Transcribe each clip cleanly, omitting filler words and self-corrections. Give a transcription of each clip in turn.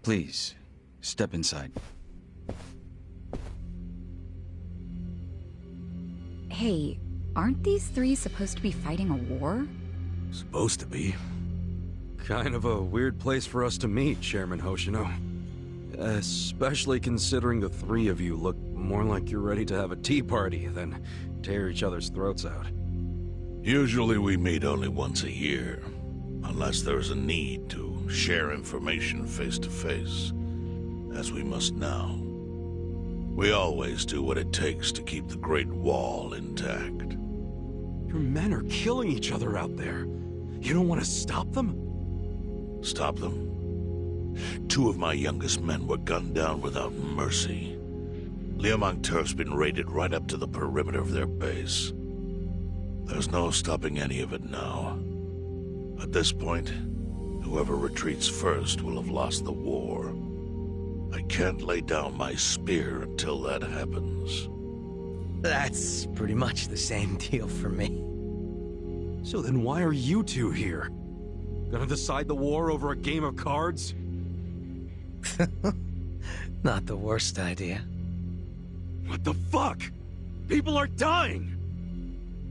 Please, step inside. Hey, aren't these three supposed to be fighting a war? Supposed to be. Kind of a weird place for us to meet, Chairman Hoshino. Especially considering the three of you look more like you're ready to have a tea party than tear each other's throats out. Usually we meet only once a year, unless there is a need to share information face to face, as we must now. We always do what it takes to keep the Great Wall intact. Your men are killing each other out there. You don't want to stop them? Stop them? 2 of my youngest men were gunned down without mercy. Liumang Turf's been raided right up to the perimeter of their base. There's no stopping any of it now. At this point, whoever retreats first will have lost the war. I can't lay down my spear until that happens. That's pretty much the same deal for me. So then why are you two here? Gonna decide the war over a game of cards? Not the worst idea. What the fuck? People are dying!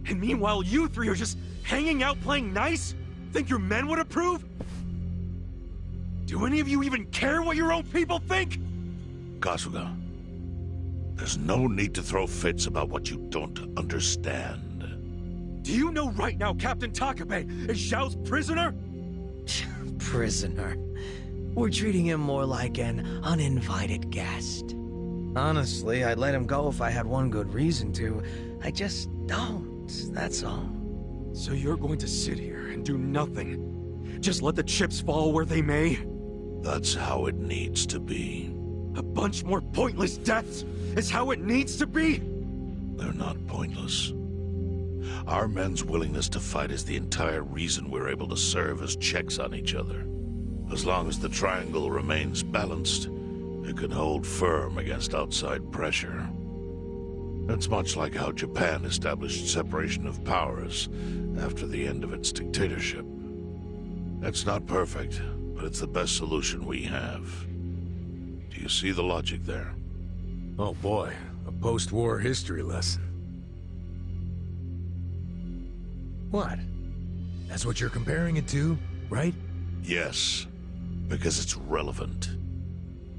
And meanwhile you three are just hanging out playing nice? Think your men would approve? Do any of you even care what your own people think? Kasuga, there's no need to throw fits about what you don't understand. Do you know right now Captain Takabe is Xiao's prisoner? Prisoner. We're treating him more like an uninvited guest. Honestly, I'd let him go if I had one good reason to. I just don't, that's all. So you're going to sit here and do nothing? Just let the chips fall where they may? That's how it needs to be. A bunch more pointless deaths is how it needs to be? They're not pointless. Our men's willingness to fight is the entire reason we're able to serve as checks on each other. As long as the triangle remains balanced, it can hold firm against outside pressure. It's much like how Japan established separation of powers after the end of its dictatorship. It's not perfect, but it's the best solution we have. Do you see the logic there? Oh boy, a post-war history lesson. What? That's what you're comparing it to, right? Yes, because it's relevant.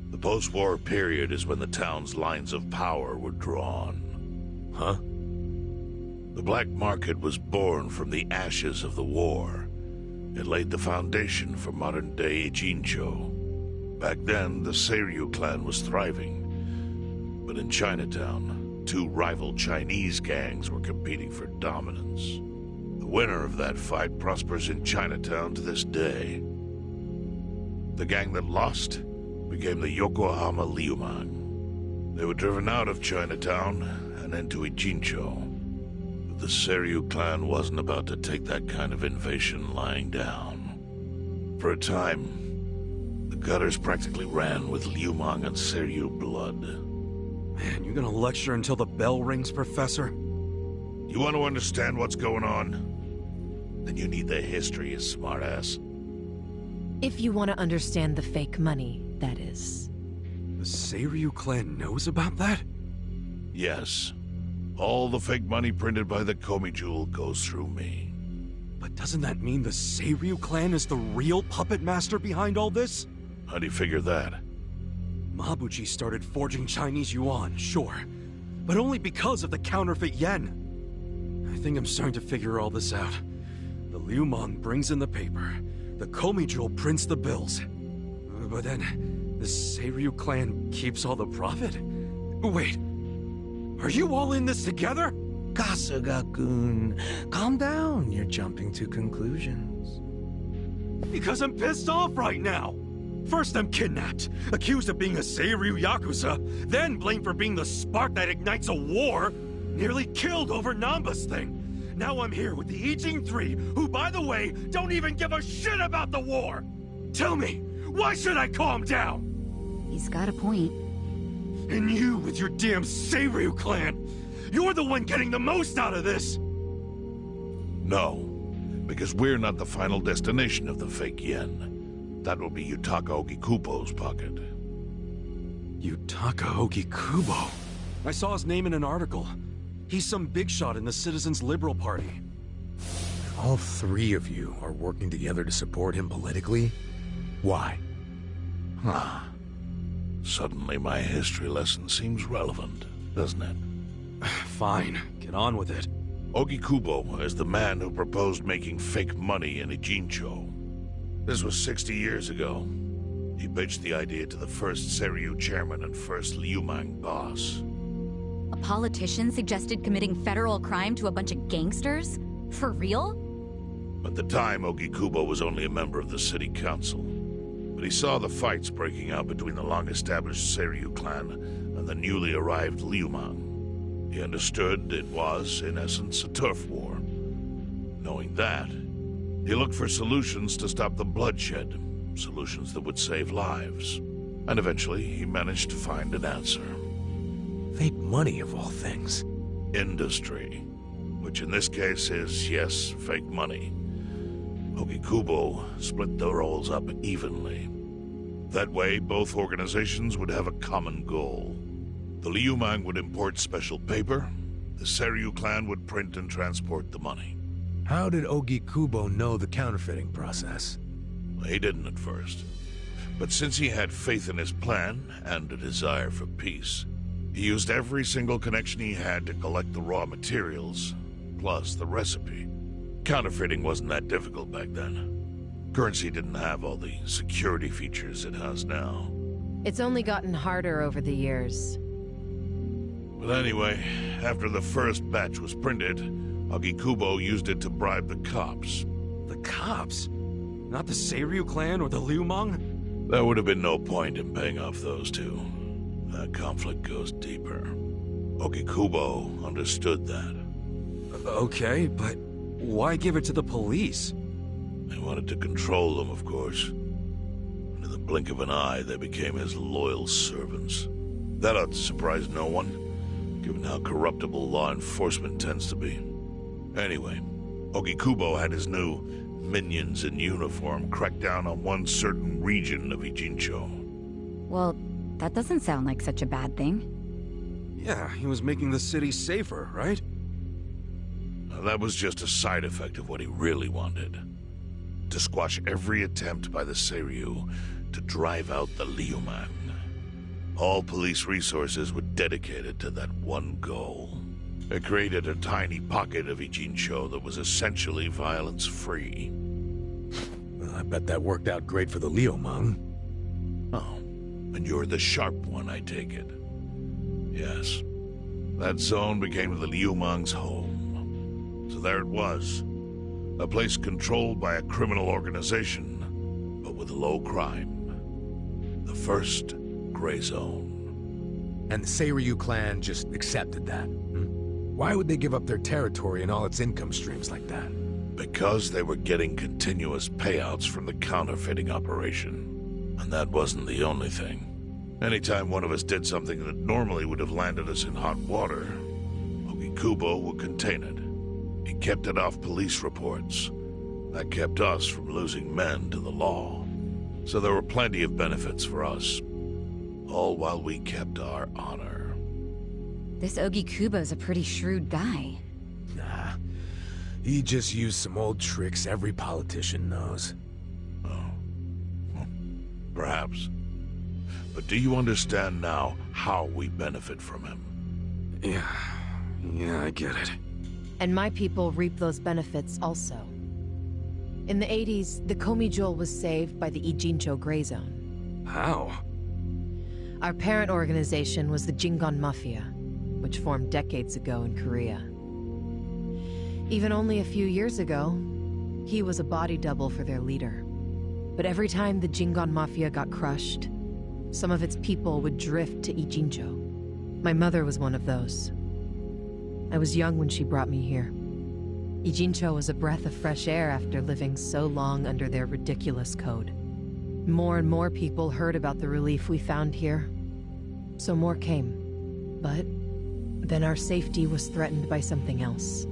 The post-war period is when the town's lines of power were drawn. Huh? The black market was born from the ashes of the war. It laid the foundation for modern-day Jincho. Back then, the Seiryu clan was thriving. But in Chinatown, 2 rival Chinese gangs were competing for dominance. The winner of that fight prospers in Chinatown to this day. The gang that lost became the Yokohama Liumang. They were driven out of Chinatown and into Ijincho. But the Seiryu clan wasn't about to take that kind of invasion lying down. For a time, the gutters practically ran with Liumang and Seiryu blood. Man, you gonna lecture until the bell rings, Professor? You want to understand what's going on? Then you need the history, you smartass. If you want to understand the fake money, that is. The Seiryu clan knows about that? Yes. All the fake money printed by the Komi Jewel goes through me. But doesn't that mean the Seiryu clan is the real puppet master behind all this? How do you figure that? Mabuchi started forging Chinese yuan, sure. But only because of the counterfeit yen. I think I'm starting to figure all this out. The Liumang brings in the paper. The Komi Jewel prints the bills. But then, the Seiryu clan keeps all the profit? Wait, are you all in this together? Kasuga-kun, calm down. You're jumping to conclusions. Because I'm pissed off right now. First I'm kidnapped, accused of being a Seiryu Yakuza, then blamed for being the spark that ignites a war, nearly killed over Namba's thing. Now I'm here with the Ijing Three, who, by the way, don't even give a shit about the war! Tell me, why should I calm down? He's got a point. And you with your damn Seiryu clan! You're the one getting the most out of this! No, because we're not the final destination of the fake yen. That will be Yutaka Ogikubo's pocket. Yutaka Ogikubo. I saw his name in an article. He's some big shot in the Citizens Liberal Party. All three of you are working together to support him politically? Why? Huh. Suddenly my history lesson seems relevant, doesn't it? Fine, get on with it. Ogikubo is the man who proposed making fake money in Ijincho. This was 60 years ago. He pitched the idea to the first Seiryu chairman and first Liumang boss. A politician suggested committing federal crime to a bunch of gangsters? For real? At the time, Ogikubo was only a member of the city council. But he saw the fights breaking out between the long-established Seiryu clan and the newly arrived Liumang. He understood it was, in essence, a turf war. Knowing that, he looked for solutions to stop the bloodshed, solutions that would save lives. And eventually, he managed to find an answer. Fake money, of all things. Industry. Which in this case is, yes, fake money. Ogikubo split the roles up evenly. That way, both organizations would have a common goal. The Liumang would import special paper, the Seiryu clan would print and transport the money. How did Ogikubo know the counterfeiting process? He didn't at first. But since he had faith in his plan and a desire for peace, he used every single connection he had to collect the raw materials, plus the recipe. Counterfeiting wasn't that difficult back then. Currency didn't have all the security features it has now. It's only gotten harder over the years. But anyway, after the first batch was printed, Ogikubo used it to bribe the cops. The cops? Not the Seiryu clan or the Liumang? There would have been no point in paying off those two. That conflict goes deeper. Ogikubo understood that. Okay, but why give it to the police? They wanted to control them, of course. And in the blink of an eye, they became his loyal servants. That ought to surprise no one, given how corruptible law enforcement tends to be. Anyway, Ogikubo had his new minions in uniform crack down on one certain region of Ijincho. Well, that doesn't sound like such a bad thing. Yeah, he was making the city safer, right? Now, that was just a side effect of what he really wanted. To squash every attempt by the Seiryu to drive out the Liumang. All police resources were dedicated to that one goal. It created a tiny pocket of Ijincho that was essentially violence-free. Well, I bet that worked out great for the Liumang. Oh, and you're the sharp one, I take it. Yes. That zone became the Liumang's home. So there it was. A place controlled by a criminal organization, but with low crime. The first gray zone. And the Seiryu clan just accepted that. Why would they give up their territory and all its income streams like that? Because they were getting continuous payouts from the counterfeiting operation. And that wasn't the only thing. Anytime one of us did something that normally would have landed us in hot water, Ogikubo would contain it. He kept it off police reports. That kept us from losing men to the law. So there were plenty of benefits for us. All while we kept our honor. This Ogikubo's a pretty shrewd guy. Nah. He just used some old tricks every politician knows. Oh. Well, perhaps. But do you understand now how we benefit from him? Yeah, I get it. And my people reap those benefits also. In the 80s, the Komi Jewel was saved by the Ijincho Gray Zone. How? Our parent organization was the Jingon Mafia, which formed decades ago in Korea. Even only a few years ago, he was a body double for their leader. But every time the Jingon Mafia got crushed, some of its people would drift to Ijincho. My mother was one of those. I was young when she brought me here. Ijincho was a breath of fresh air after living so long under their ridiculous code. More and more people heard about the relief we found here, so more came. But then our safety was threatened by something else.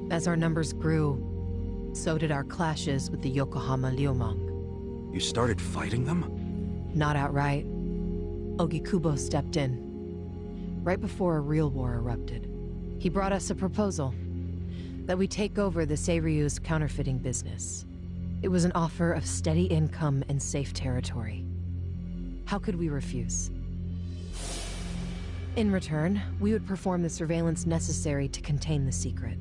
As our numbers grew, so did our clashes with the Yokohama Liumang. You started fighting them? Not outright. Ogikubo stepped in. Right before a real war erupted. He brought us a proposal. That we take over the Seiryu's counterfeiting business. It was an offer of steady income and safe territory. How could we refuse? In return, we would perform the surveillance necessary to contain the secret.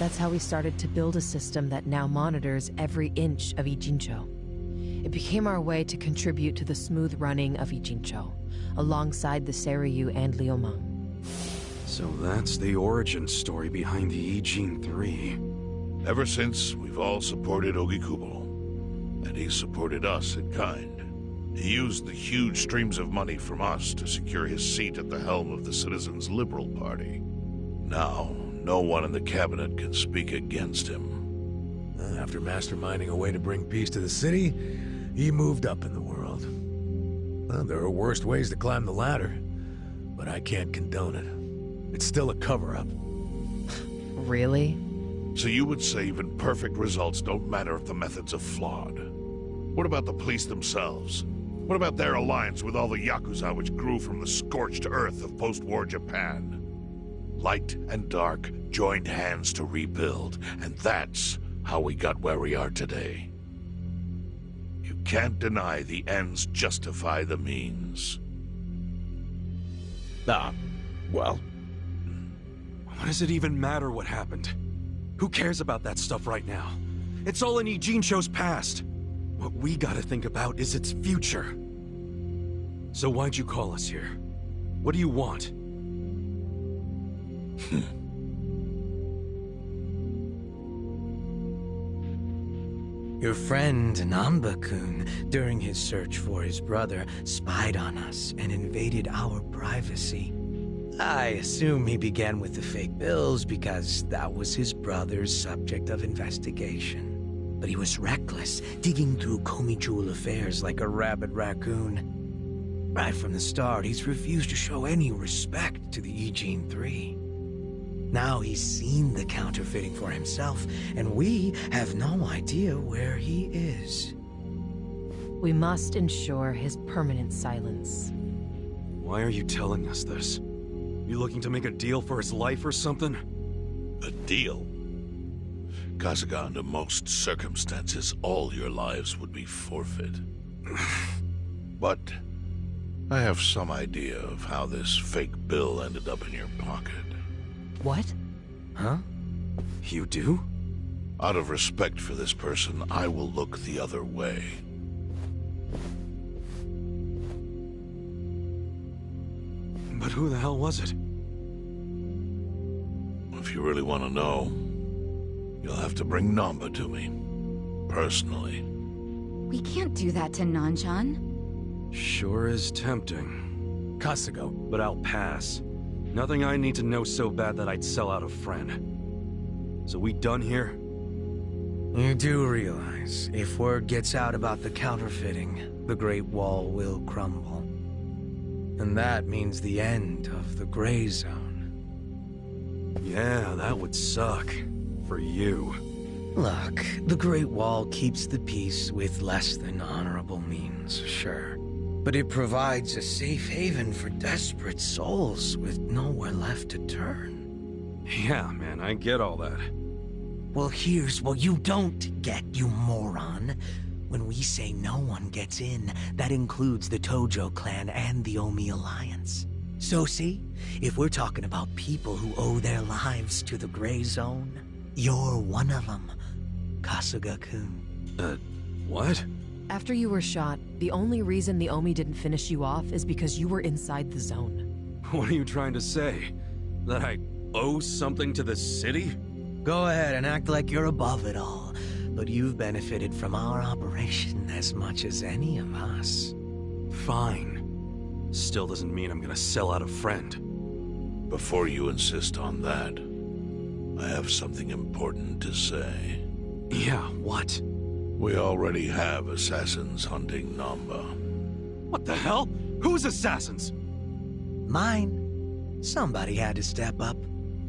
That's how we started to build a system that now monitors every inch of Ijincho. It became our way to contribute to the smooth running of Ijincho, alongside the Seiryu and Liumang. So that's the origin story behind the Ijin 3. Ever since, we've all supported Ogikubo, and he supported us in kind. He used the huge streams of money from us to secure his seat at the helm of the Citizens' Liberal Party. Now, no one in the cabinet can speak against him. After masterminding a way to bring peace to the city, he moved up in the world. Well, there are worse ways to climb the ladder, but I can't condone it. It's still a cover-up. Really? So you would say even perfect results don't matter if the methods are flawed? What about the police themselves? What about their alliance with all the Yakuza which grew from the scorched earth of post-war Japan? Light and dark joined hands to rebuild, and that's how we got where we are today. You can't deny the ends justify the means. Well, What does it even matter what happened? Who cares about that stuff right now? It's all in Ijincho's past. What we gotta think about is its future. So why'd you call us here? What do you want? Your friend Namba-kun, during his search for his brother, spied on us and invaded our privacy. I assume he began with the fake bills because that was his brother's subject of investigation. But he was reckless, digging through Komi affairs like a rabid raccoon. Right from the start, he's refused to show any respect to the Ijin 3. Now he's seen the counterfeiting for himself, and we have no idea where he is. We must ensure his permanent silence. Why are you telling us this? You looking to make a deal for his life or something? A deal? Kasuga, under most circumstances, all your lives would be forfeit. But I have some idea of how this fake bill ended up in your pocket. What? Huh? You do? Out of respect for this person, I will look the other way. But who the hell was it? If you really want to know, you'll have to bring Namba to me. Personally. We can't do that to Nanshan. Sure is tempting. Kasuga, But I'll pass. Nothing I need to know so bad that I'd sell out a friend. So we done here? You do realize, if word gets out about the counterfeiting, the Great Wall will crumble. And that means the end of the Gray Zone. Yeah, that would suck. For you. Look, the Great Wall keeps the peace with less than honorable means, sure. But it provides a safe haven for desperate souls with nowhere left to turn. Yeah, man, I get all that. Well, here's what you don't get, you moron. When we say no one gets in, that includes the Tojo clan and the Omi Alliance. So see, if we're talking about people who owe their lives to the Gray Zone, you're one of them, Kasuga-kun. What? After you were shot, the only reason the Omi didn't finish you off is because you were inside the zone. What are you trying to say? That I owe something to the city? Go ahead and act like you're above it all, but you've benefited from our operation as much as any of us. Fine. Still doesn't mean I'm gonna sell out a friend. Before you insist on that, I have something important to say. Yeah, what? We already have assassins hunting Namba. What the hell? Who's assassins? Mine. Somebody had to step up.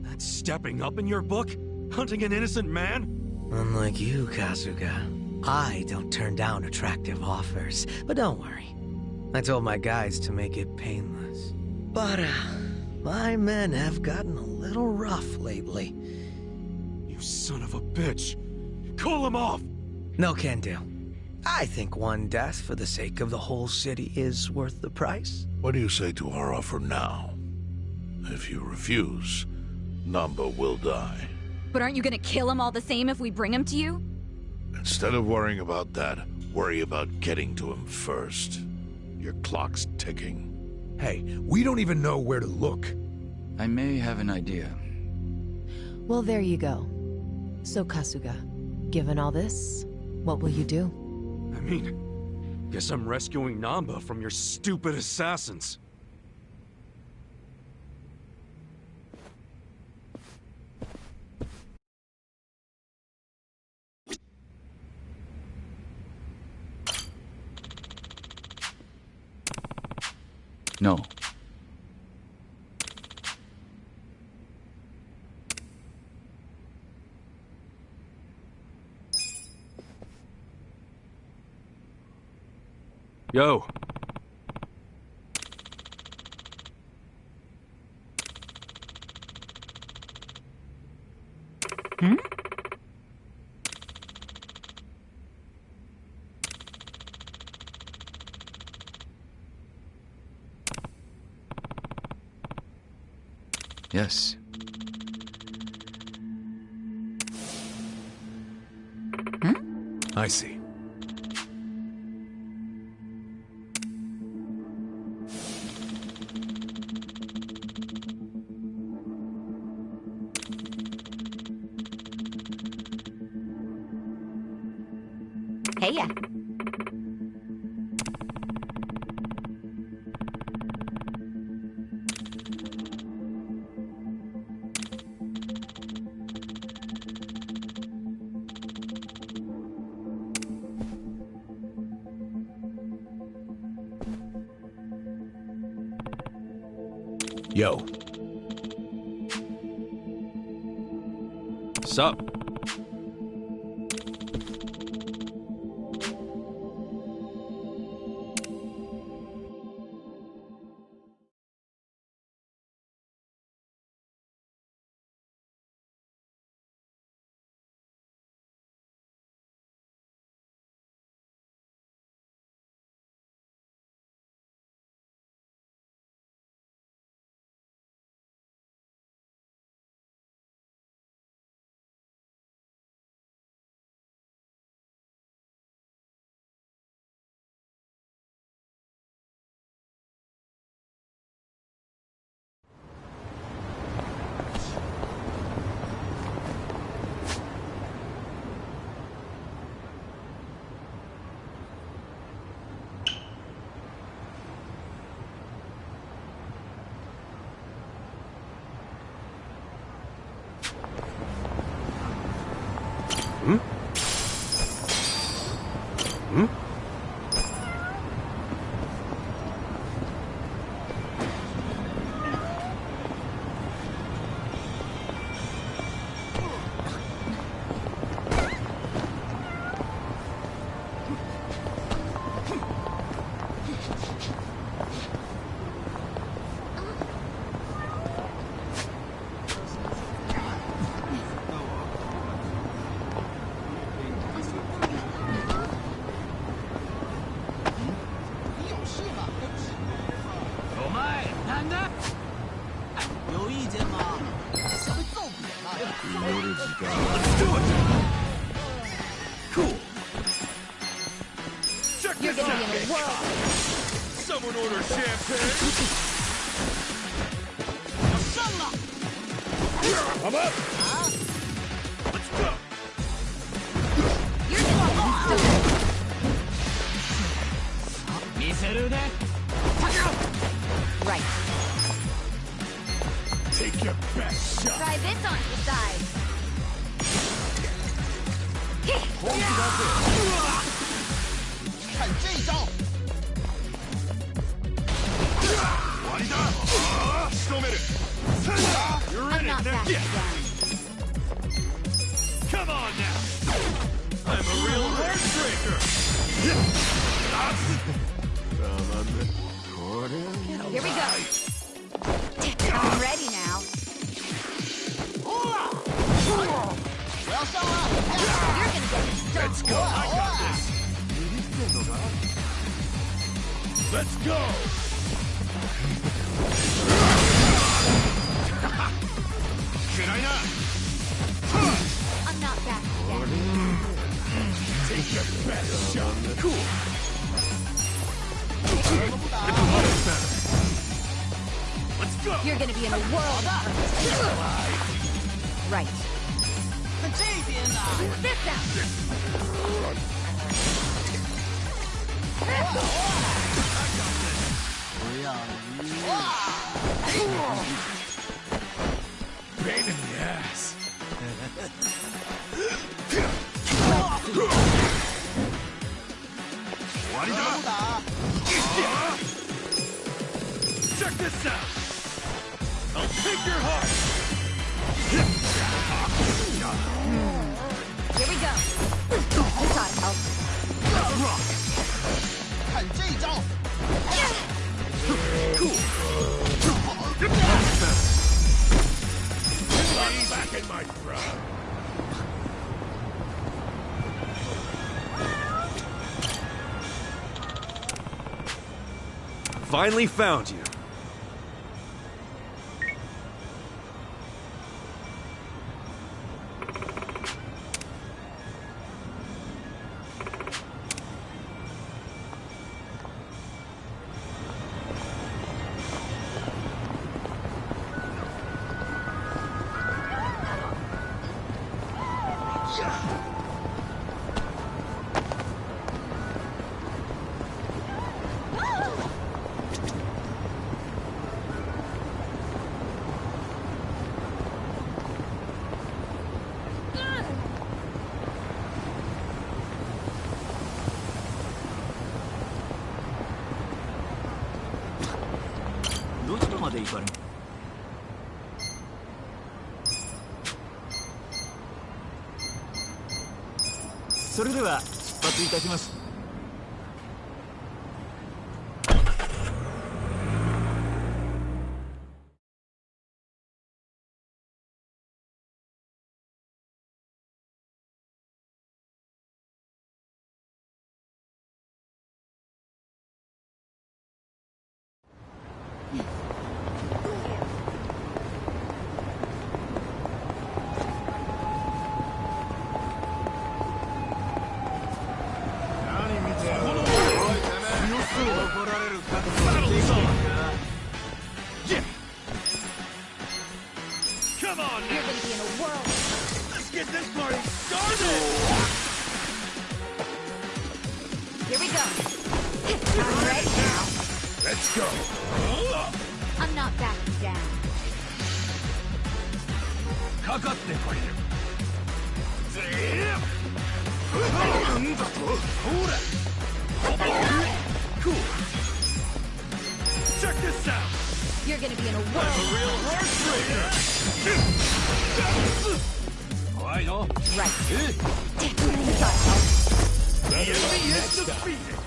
That's stepping up in your book? Hunting an innocent man? Unlike you, Kasuga, I don't turn down attractive offers, but don't worry. I told my guys to make it painless. But, my men have gotten a little rough lately. You son of a bitch! Call him off! No can do. I think one death for the sake of the whole city is worth the price. What do you say to our offer now? If you refuse, Namba will die. But aren't you gonna kill him all the same if we bring him to you? Instead of worrying about that, worry about getting to him first. Your clock's ticking. Hey, we don't even know where to look. I may have an idea. Well, there you go. So, Kasuga, given all this, what will you do? I mean, guess I'm rescuing Namba from your stupid assassins. No. Yo. Hmm? Yes. I see. Hey ya. Yo. Sup? Hmm? Hmm? Let's do it! Cool. Check You're this gonna out. be in a whirl. Someone order champagne. I'm up. Let's go. You're just right. Take your best shot. Try this on the side. You're I'm in not it. Now backing get. down. Come on now. I'm a real Here we go. I'm ready now. You're gonna get stuck. Let's go. I got this. Let's go. I'm not backing down. Take your best shot. Cool. Let's go. You're gonna be in a world of hurt. Right. This out. Pain in the ass. Check this out. I'll take your heart. Here we go. You gotta help. Let's rock. I'm back in my prime. Finally found you. Come on You're now. gonna be in a world. Let's get this party started. Here we go. I'm ready now. Let's go. I'm not backing down. かかってこいよ。なんだと？ほら。Cool. Check this out. You're gonna be in a world. Real heartbreaker. Right. You gotta help. The enemy is defeated.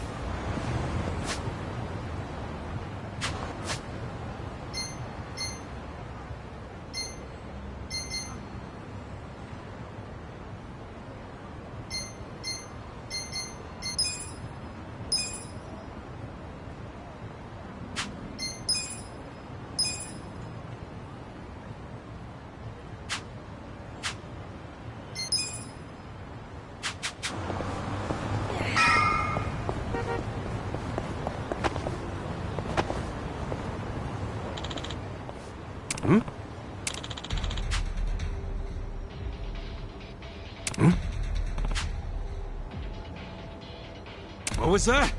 What was that?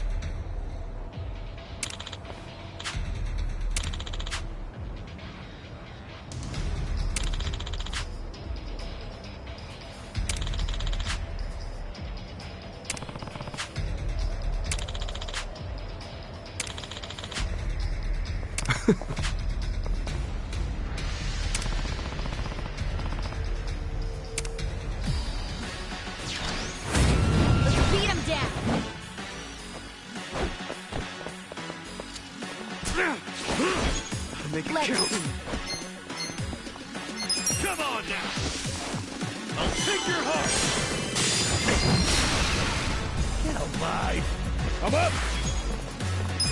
The speed Come on now! I'll take your heart! Get alive! I'm up!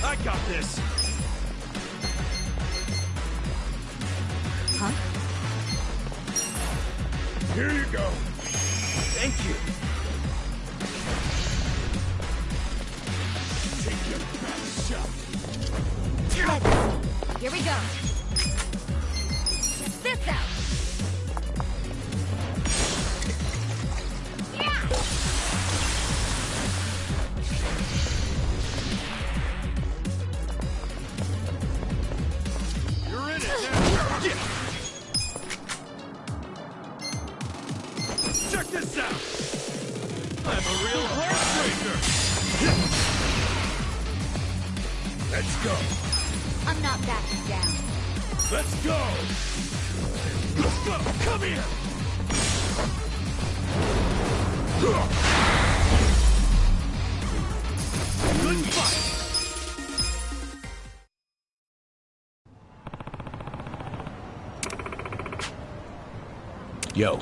I got this! Huh? Here you go. Thank you! Take your best shot. Here we go. Check this out. Yeah! You're in it now! Check this out! I'm a real heartbreaker! Let's go. I'm not backing down. Let's go. Let's go! Come here! Good fight! Yo.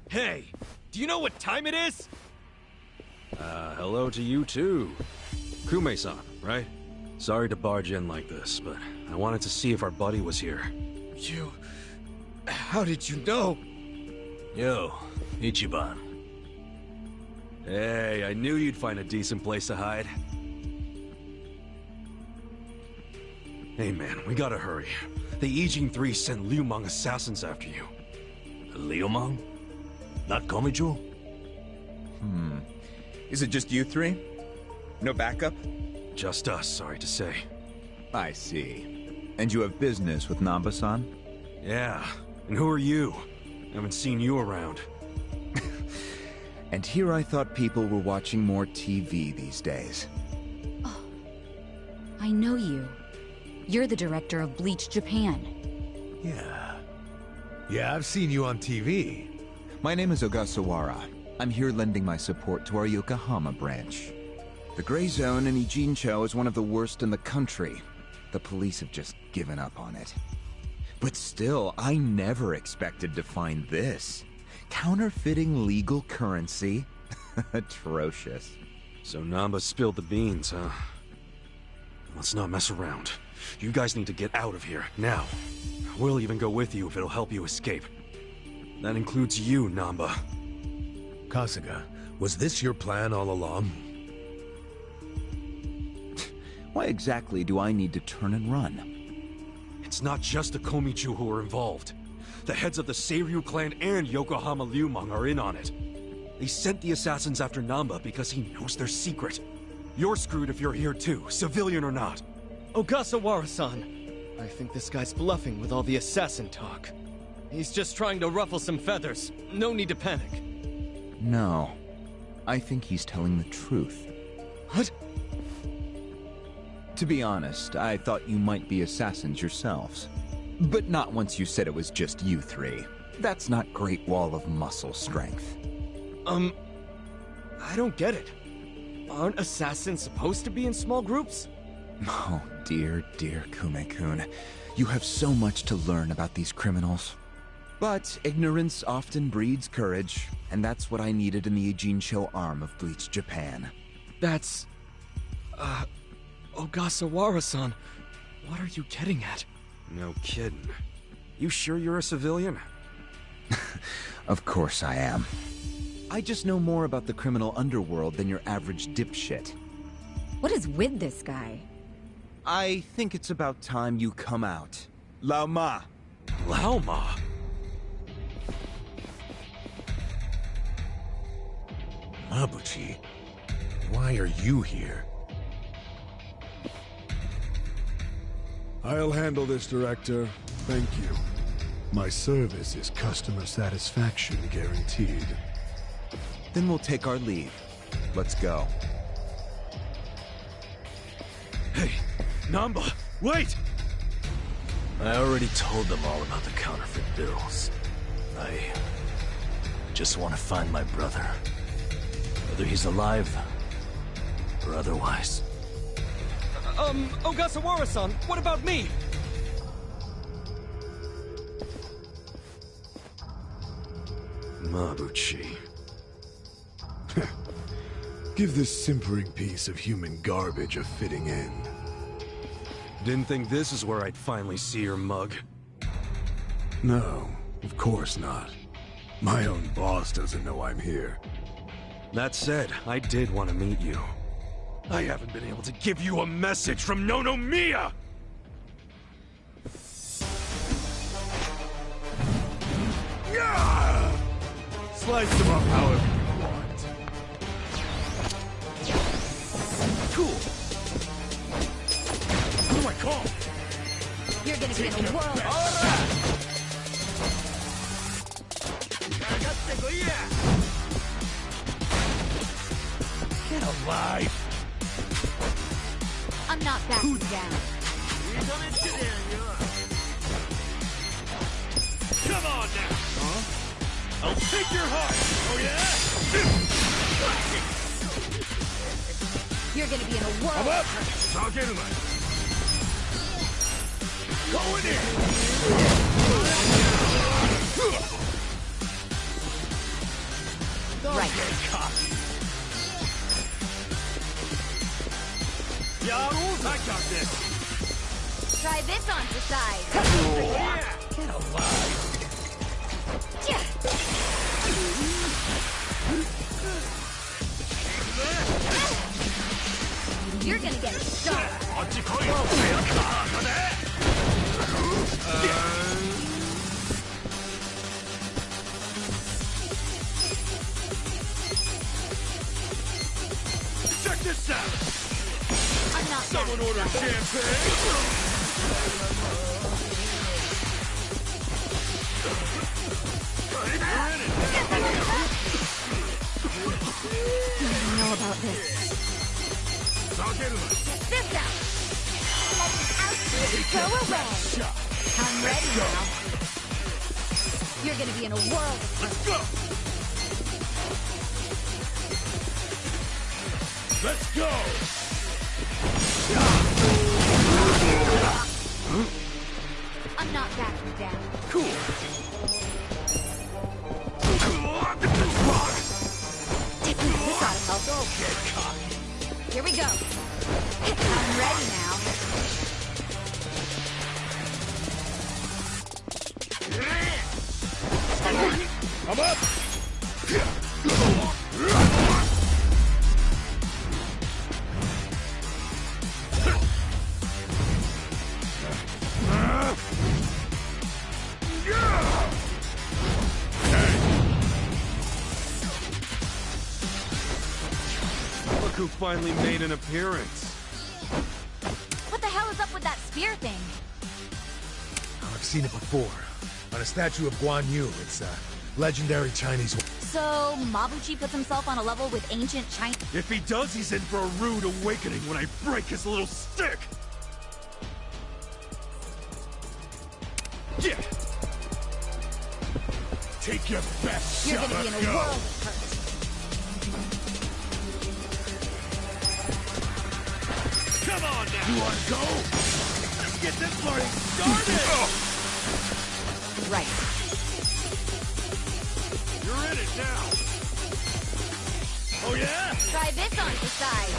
Hey, do you know what time it is? Hello to you too. Kume-san, right? Sorry to barge in like this, but I wanted to see if our buddy was here. You... How did you know? Yo, Ichiban. Hey, I knew you'd find a decent place to hide. Hey man, we gotta hurry. The Ijin 3 sent Liu Meng assassins after you. Liu Meng? Not Komichu? Is it just you three? No backup? Just us, sorry to say. I see. And you have business with Namba-san? Yeah, and who are you? Haven't seen you around. And here I thought people were watching more TV these days. I know you. You're the director of Bleach Japan. Yeah, I've seen you on TV. My name is Ogasawara. I'm here lending my support to our Yokohama branch. The Gray Zone in Ijincho is one of the worst in the country. The police have just given up on it. But still, I never expected to find this. Counterfeiting legal currency? Atrocious. So Namba spilled the beans, huh? Let's not mess around. You guys need to get out of here, now. We'll even go with you if it'll help you escape. That includes you, Namba. Kasuga, was this your plan all along? Why exactly do I need to turn and run? It's not just the Komichu who are involved. The heads of the Seiryu clan and Yokohama Liu Meng are in on it. They sent the assassins after Namba because he knows their secret. You're screwed if you're here too, civilian or not. Ogasawara-san, I think this guy's bluffing with all the assassin talk. He's just trying to ruffle some feathers. No need to panic. No. I think he's telling the truth. What? To be honest, I thought you might be assassins yourselves. But not once you said it was just you three. That's not Great Wall of muscle strength. I don't get it. Aren't assassins supposed to be in small groups? Oh, dear, dear Kume-kun. You have so much to learn about these criminals. But ignorance often breeds courage, and that's what I needed in the Ijincho arm of Bleach Japan. That's... Ogasawara-san, what are you getting at? No kidding. You sure you're a civilian? Of course I am. I just know more about the criminal underworld than your average dipshit. What is with this guy? I think it's about time you come out. Lao Ma! Lao Ma? Mabuchi, why are you here? I'll handle this, Director. Thank you. My service is customer satisfaction guaranteed. Then we'll take our leave. Let's go. Hey, Namba, wait! I already told them all about the counterfeit bills. I just want to find my brother. Whether he's alive or otherwise. Ogasawara-san, what about me? Mabuchi. Give this simpering piece of human garbage a fitting end. Didn't think this is where I'd finally see your mug. No, of course not. My own boss doesn't know I'm here. That said, I did want to meet you. I haven't been able to give you a message from Nonomiya! Yeah! Slice them up however you want. Cool. What do I call? You're gonna be in a world. Get alive! I'm not backing down. Come on now! Huh? I'll take your heart! Oh yeah? You're gonna be in a world. I'm up! Tagenuma! Going in! Right. I got this! Try this on for size. Get alive! You're gonna get shot. Check this out! I'm not Someone order champagne! I know about this. This out. Go away. I'm ready now. You're gonna be in a world of Let's go! Let's go! I'm not backing down. Cool! This ought to help. Don't get cocky! Here we go. I'm ready now. I'm up! Look who finally made an appearance. What the hell is up with that spear thing? I've seen it before. On a statue of Guan Yu. It's a legendary Chinese... So, Mabuchi puts himself on a level with ancient China. If he does, he's in for a rude awakening when I break his little stick! Yeah! Take your best You're shot. gonna be in a Go. world of hurt. Come on now! You wanna go? Let's get this party started! Right. You're in it now! Oh yeah? Try this on for size.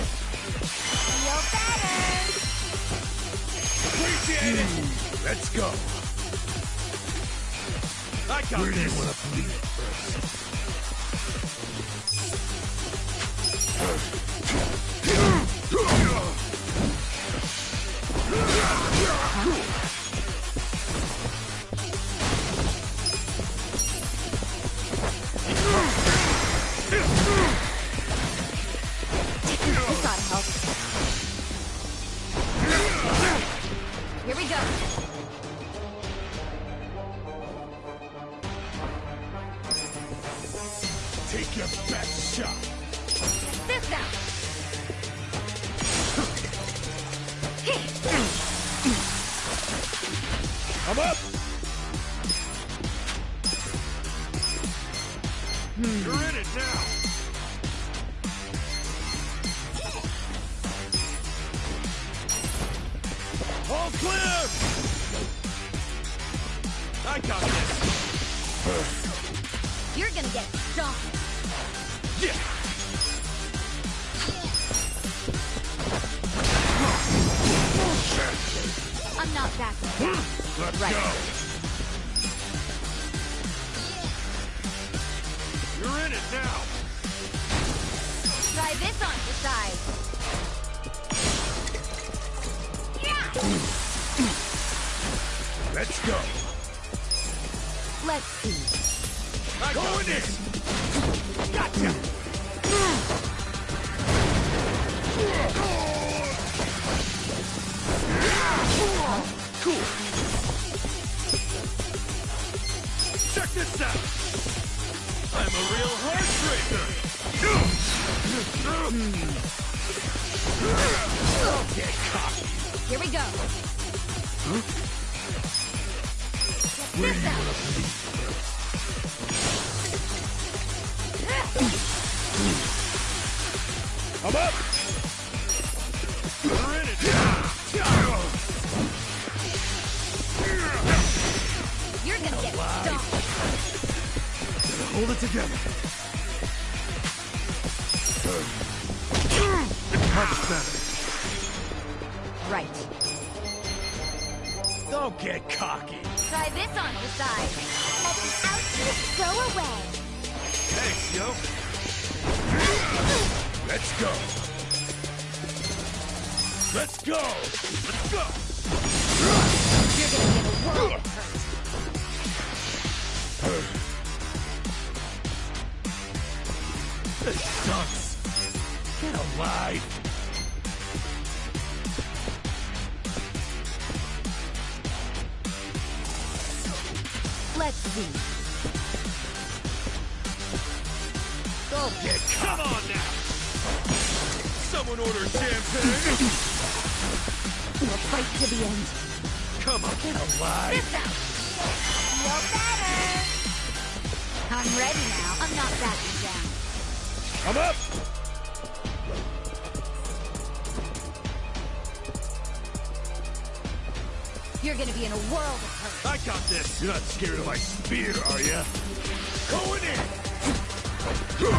Feel better. Appreciate it! Let's go! I got Where do you wanna bleed first? This ought to help. Here we go. Take your best I'm up! You're in it now! All clear! I got this! You're gonna get stomped. Yeah! I'm not backing down. Let's Right. go! You're in it now! Try this on your side. Yeah! Let's go! Let's see. I'm going in! Gotcha! Cool! Check this out! I'm a real heartbreaker! Okay, cocky! Here we go. Where This do you out. want to be? I'm up! We're in it! You're gonna get stomped. Hold it together. Much better. Right. Don't get cocky. Try this on your side. Out you go away. Thanks, yo. Let's go. Let's go. Let's go. You're gonna get a world of hurt. This sucks. Get alive. Let's see. Okay, come on now. Someone order champagne. We'll fight to the end. Come on, get alive. This out. Feel better. I'm ready now. I'm not backing down. I'm up. You're gonna be in a world of hurt. I got this. You're not scared of my spear, are ya? Going in. You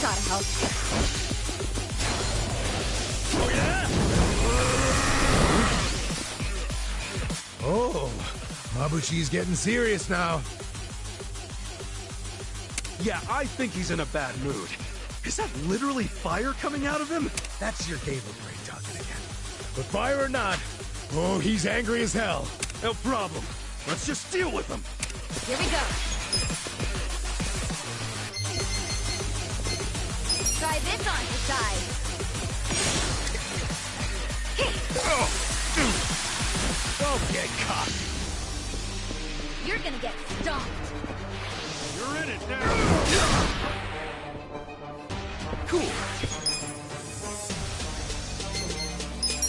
gotta help. Oh, yeah? Oh, Mabuchi's getting serious now. Yeah, I think he's in a bad mood. Is that literally fire coming out of him? That's your cable brain talking again. But fire or not, oh, he's angry as hell. No problem. Let's just deal with him. Here we go. Try this on your side. Don't get cocky. You're gonna get stomped. You're in it now. Cool.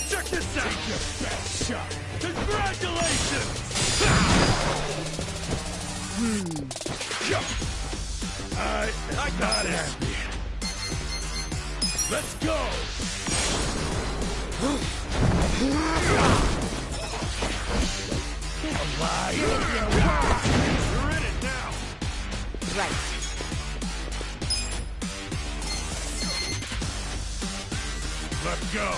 Check this out. Take your best shot. Congratulations. I got happy. Let's go. Get alive. You're in it now. Right. Let's go.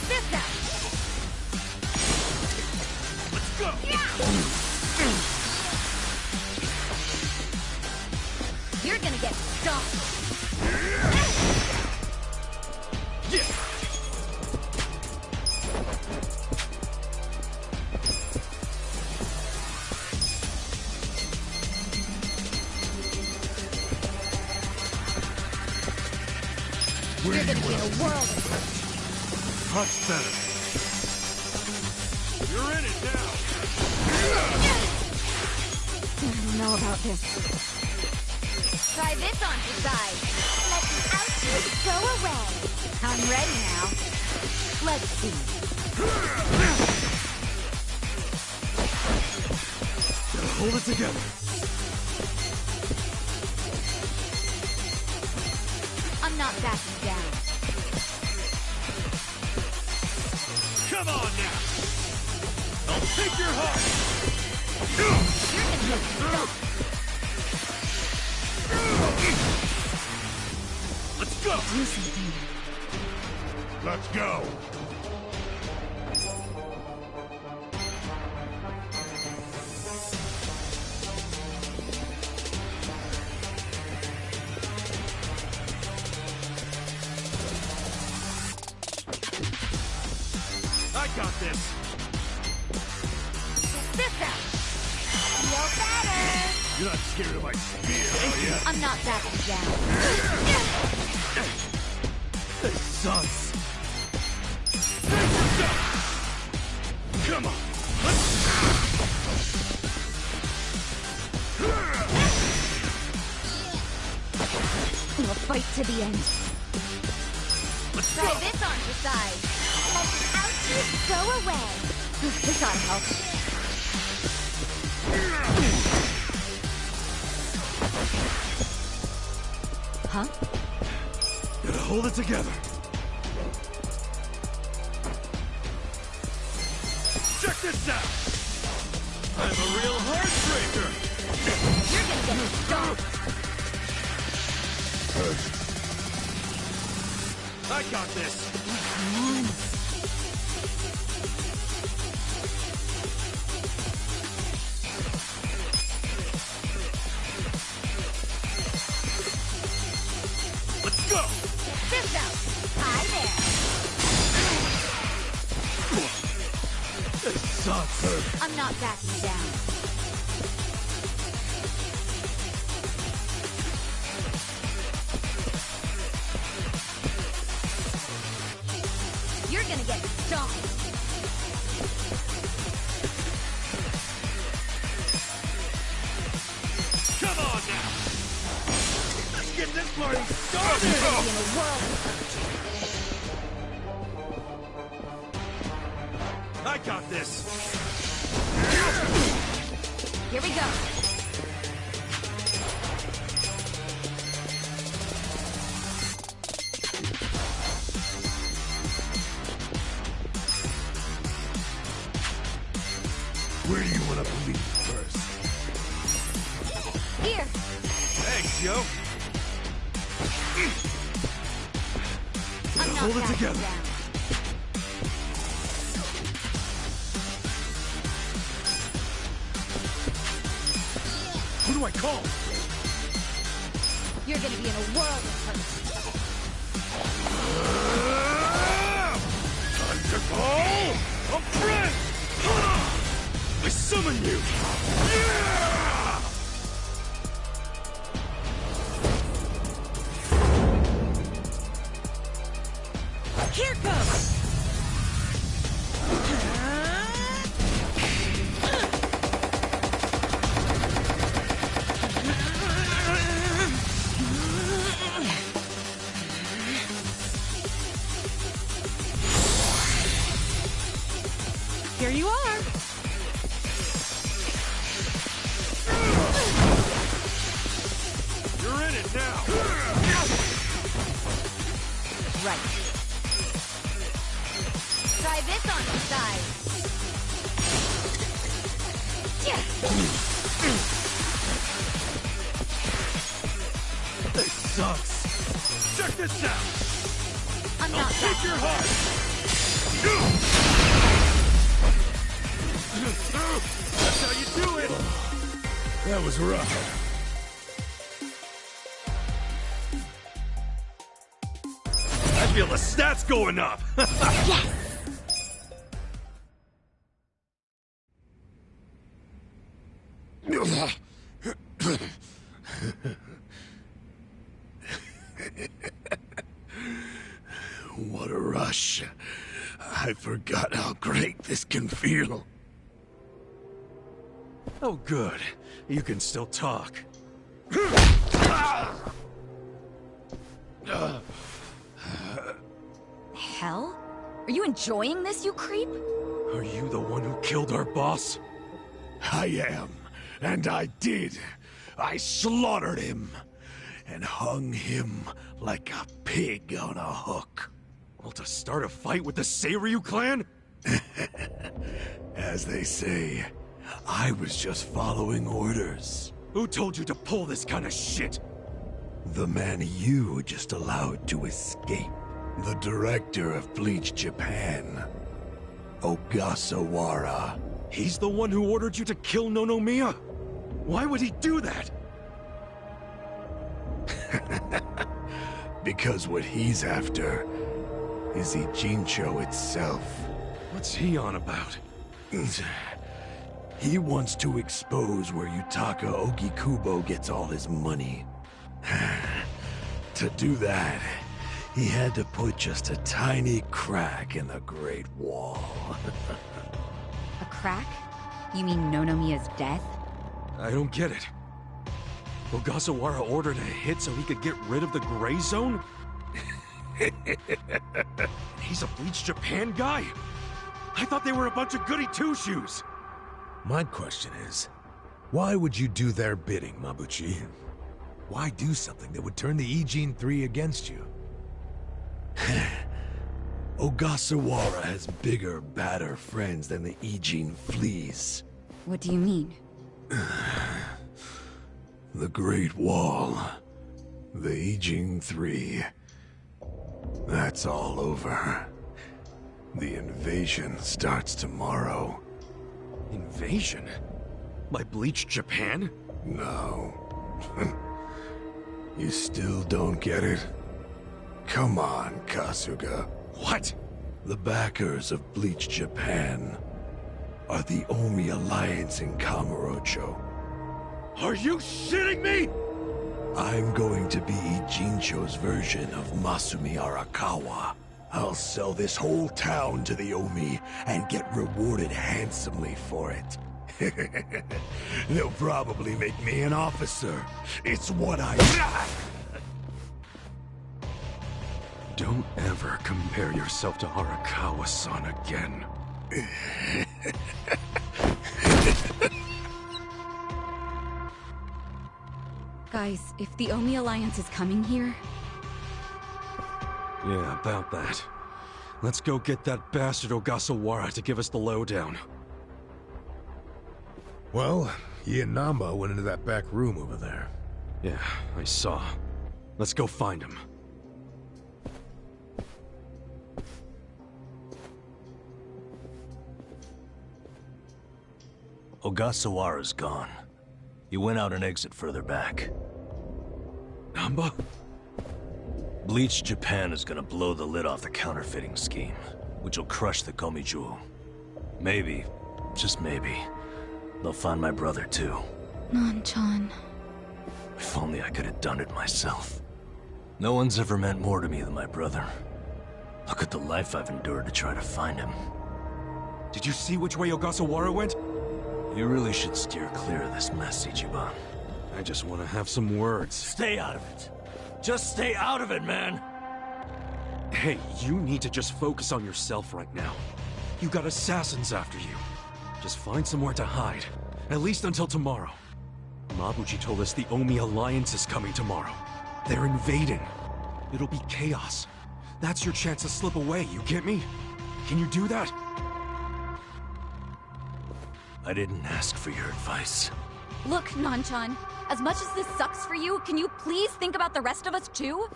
This out. Let's go. You're gonna get stomped. Yeah. You're gonna be in a world of hurt. Much better. You're in it now. don't know about this. Try this on for size. Let the ouchies go away. I'm ready now. Let's see. Gotta hold it together. I'm not backing down. Come on now! I'll take your heart! You're gonna get stomped. Let's go! Do something. Let's go. I got this! This out. Feel better. You're not scared of my spear, are you? I'm not backing down. This sucks! Come on! We'll fight to the end. Let's Try go! this on for size. Let the ouchies go away. This ought to help. Huh? Gotta hold it together. Check this out! I'm a real heartbreaker! You're gonna get stomped. I got this! Let's go! This out. Hi there. This sucks! I'm not backing down. You're gonna get stomped. Come on now! Let's get this party started! You're gonna be in a whirl. I got this! Here we go. Where do you want to believe first? Here. Thanks, Joe! I'm not hold it backing together. down. Who do I call? You're gonna be in a whirl of hurt. Time to call a friend! I summon you! Yeah! Here goes! Here you are! You're in it now! Right. Try this on your side. This sucks! Check this out! I'm not Take backing your down. heart! That's how you do it! That was rough. I feel the stats going up! Yes! What a rush. I forgot how great this can feel. Oh, good. You can still talk. Hell? Are you enjoying this, you creep? Are you the one who killed our boss? I am, and I did. I slaughtered him, and hung him like a pig on a hook. Well, to start a fight with the Seiryu clan? As they say, I was just following orders. Who told you to pull this kind of shit? The man you just allowed to escape. The director of Bleach Japan, Ogasawara. He's the one who ordered you to kill Nonomiya? Why would he do that? Because what he's after is Ijincho itself. What's he on about? He wants to expose where Yutaka Ogikubo gets all his money. To do that, he had to put just a tiny crack in the Great Wall. A crack? You mean Nonomiya's death? I don't get it. Ogasawara ordered a hit so he could get rid of the Gray Zone? He's a Bleach Japan guy? I thought they were a bunch of goody two-shoes. My question is, why would you do their bidding, Mabuchi? Why do something that would turn the Ijin 3 against you? Ogasawara has bigger, badder friends than the Ijin fleas. What do you mean? The Great Wall. The Ijin 3. That's all over. The invasion starts tomorrow. Invasion? By Bleach Japan? No. You still don't get it? Come on, Kasuga. What? The backers of Bleach Japan are the Omi Alliance in Kamurocho. Are you shitting me? I'm going to be Ijincho's version of Masumi Arakawa. I'll sell this whole town to the Omi and get rewarded handsomely for it. They'll probably make me an officer. It's what I... Don't ever compare yourself to Arakawa-san again. Guys, if the Omi Alliance is coming here... Yeah, about that. Let's go get that bastard Ogasawara to give us the lowdown. Well, he and Namba went into that back room over there. Yeah, I saw. Let's go find him. Ogasawara's gone. He went out an exit further back. Namba? Bleach Japan is gonna blow the lid off the counterfeiting scheme, which will crush the Komiju. Maybe, just maybe, they'll find my brother too. Non-chan. If only I could have done it myself. No one's ever meant more to me than my brother. Look at the life I've endured to try to find him. Did you see which way Ogasawara went? You really should steer clear of this mess, Ichiban. I just want to have some words. Stay out of it. Just stay out of it, man! Hey, you need to just focus on yourself right now. You got assassins after you. Just find somewhere to hide. At least until tomorrow. Mabuchi told us the Omi Alliance is coming tomorrow. They're invading. It'll be chaos. That's your chance to slip away, you get me? Can you do that? I didn't ask for your advice. Look, Non-chan, as much as this sucks for you, can you please think about the rest of us too?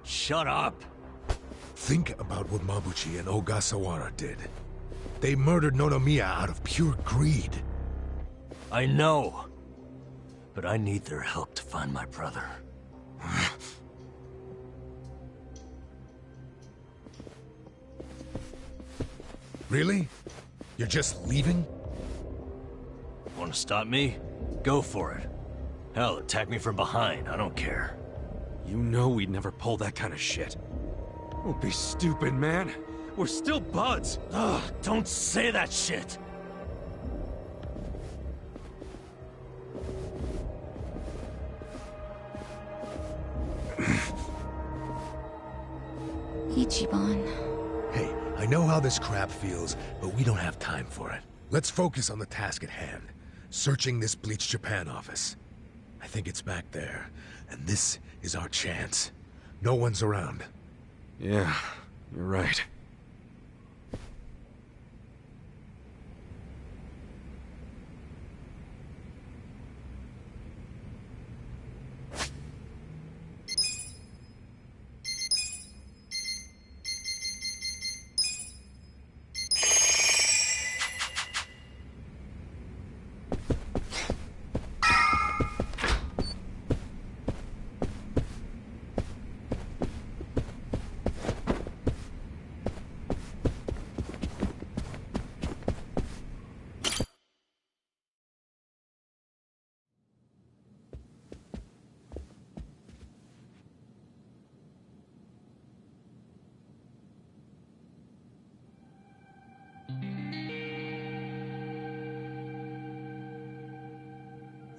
Shut up! Think about what Mabuchi and Ogasawara did. They murdered Nonomiya out of pure greed. I know. But I need their help to find my brother. Really? You're just leaving? Want to stop me? Go for it. Hell, attack me from behind, I don't care. You know we'd never pull that kind of shit. Don't be stupid, man. We're still buds. Ugh, don't say that shit! Ichiban. Hey, I know how this crap feels, but we don't have time for it. Let's focus on the task at hand. Searching this Bleach Japan office. I think it's back there, and this is our chance. No one's around. Yeah, you're right.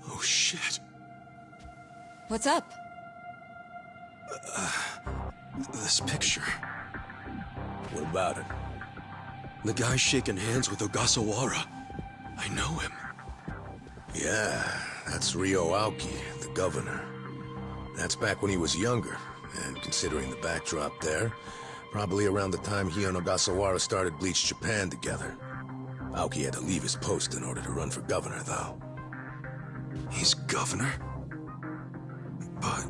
Oh shit. What's up? This picture. What about it? The guy shaking hands with Ogasawara. I know him. Yeah, that's Ryo Aoki, the governor. That's back when he was younger, and considering the backdrop there, probably around the time he and Ogasawara started Bleach Japan together. Aoki had to leave his post in order to run for governor, though. He's governor? But...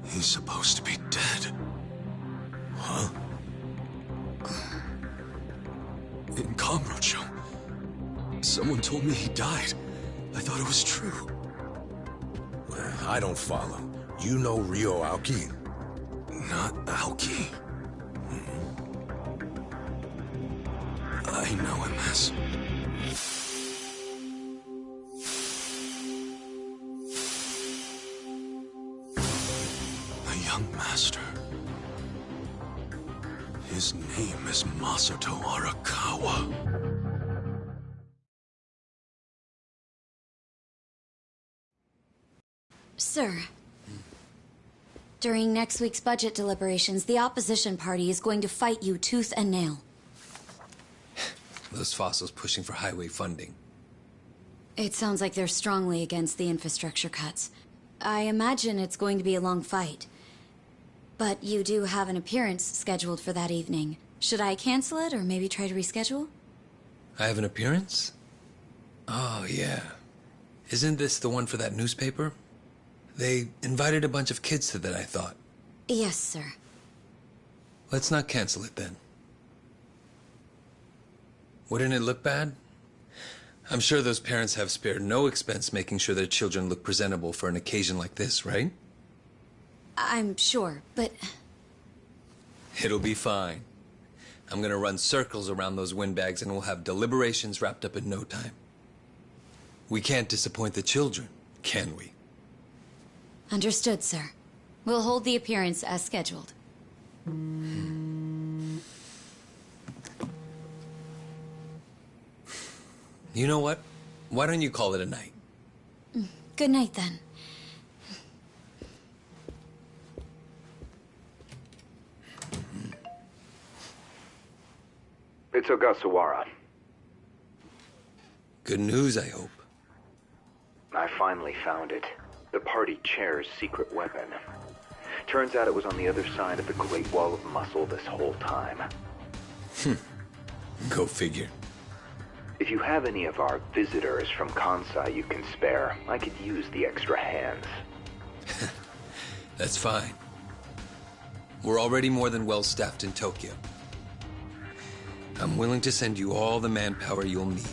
he's supposed to be dead. Huh? In Kamurocho. Someone told me he died. I thought it was true. Well, I don't follow. You know Ryo Aoki? Not Aoki. I know him as... a young master. His name is Masato Arakawa. Sir, during next week's budget deliberations, the opposition party is going to fight you tooth and nail. Those fossils pushing for highway funding. It sounds like they're strongly against the infrastructure cuts. I imagine it's going to be a long fight. But you do have an appearance scheduled for that evening. Should I cancel it or maybe try to reschedule? I have an appearance? Oh, yeah. Isn't this the one for that newspaper? They invited a bunch of kids to that, I thought. Yes, sir. Let's not cancel it then. Wouldn't it look bad? I'm sure those parents have spared no expense making sure their children look presentable for an occasion like this, right? I'm sure, but... It'll be fine. I'm gonna run circles around those windbags and we'll have deliberations wrapped up in no time. We can't disappoint the children, can we? Understood, sir. We'll hold the appearance as scheduled. You know what? Why don't you call it a night? Good night, then. It's Ogasawara. Good news, I hope. I finally found it. The party chair's secret weapon. Turns out it was on the other side of the Great Wall of Muscle this whole time. Go figure. If you have any of our visitors from Kansai you can spare, I could use the extra hands. That's fine. We're already more than well-staffed in Tokyo. I'm willing to send you all the manpower you'll need.